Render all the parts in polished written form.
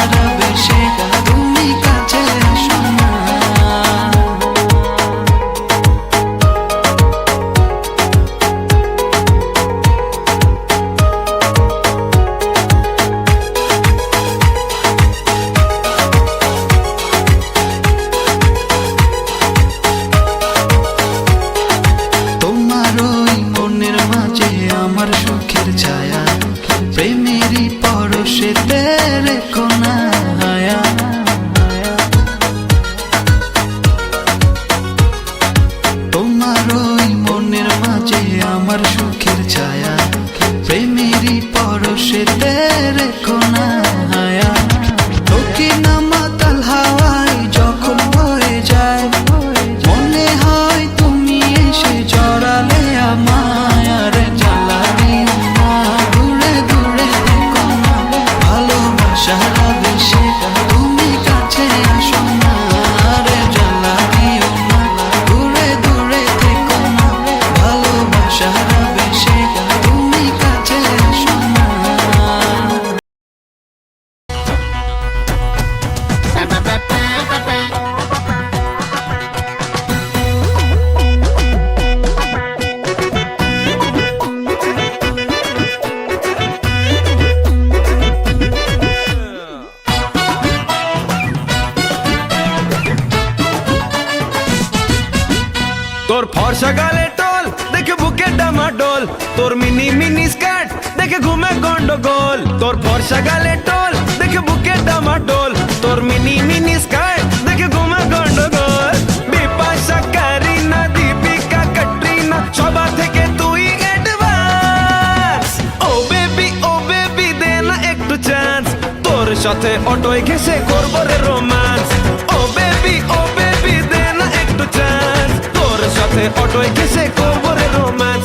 হারাবে সে তুমি কাছে আসো না। তোমার ওই মনের মাঝে আমার সুখের ছায়া, প্রেমেরই পরশেতে রেখো না হায়া। তোমার ওই মনের মাঝে আমার সুখের ছায়া, প্রেমেরই পরশেতে রেখো না হায়া। তোকে না মাতাল হাওয়ায় যখন বয়ে যায়, মনে হয় তুমি এসে জড়ালে আমায়। আর জ্বালা দিও না, দূরে দূরে থেকো না, ভালোবাসা হারাবে সে তুমি কাছে আসো না। আর জ্বালা দিও না, দূরে দূরে থেকো না, ভালোবাসা হারাবে সে তুমি কাছে আসো না। তোর ফর্সা গালে টোল দেখে বুকে ডামাডোল, তোর মিনি মিনি স্কার্ট দেখে ঘুমে গন্ডগোল। তোর ফর্সা গালে টোল দেখে বুকে ডামাডোল, তোর মিনি মিনি স্কার্ট দেখে ঘুমে গন্ডগোল। বিপাশা, কারিনা, দীপিকা, ক্যাটরিনা সবার থেকে তুই অ্যাডভান্স। ও বেবি দে না একটু চান্স, তোর সাথে অটোয় ঘেসে করবো রে রোম্যান্স। ও বেবি দে না একটু চান্স, তোর সাথে অটোয় ঘেসে করবো রে রোম্যান্স।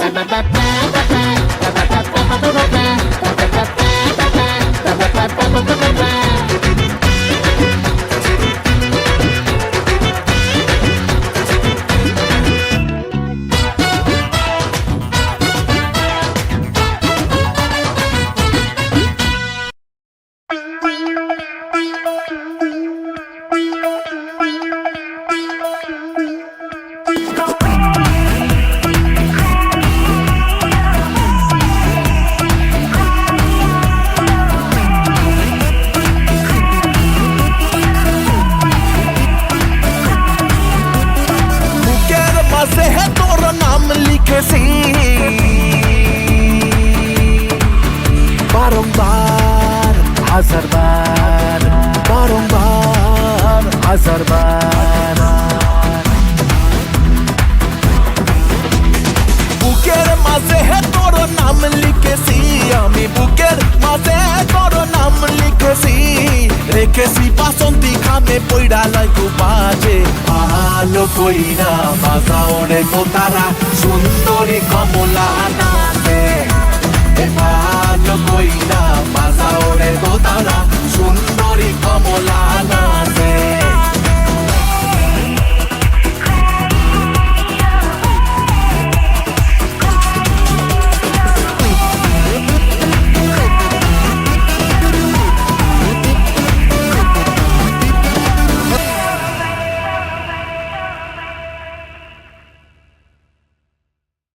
से है तोरा नाम लिखे सी, बारंबार हजार बार, बारंबार हजार बार। বুকের মাঝে হে তোর নাম লিখেছি আমি, বুকের মাঝে তোর নাম লিখেছি। রেখেছি বাসন্তী খামে পইড়া লাইকু বাজে, ভালো কইরা বাজাও রে তোতারা সুন্দরী কমলা নাচে। ভালো কইরা বাজাও রে তোতারা সুন্দরী কমলা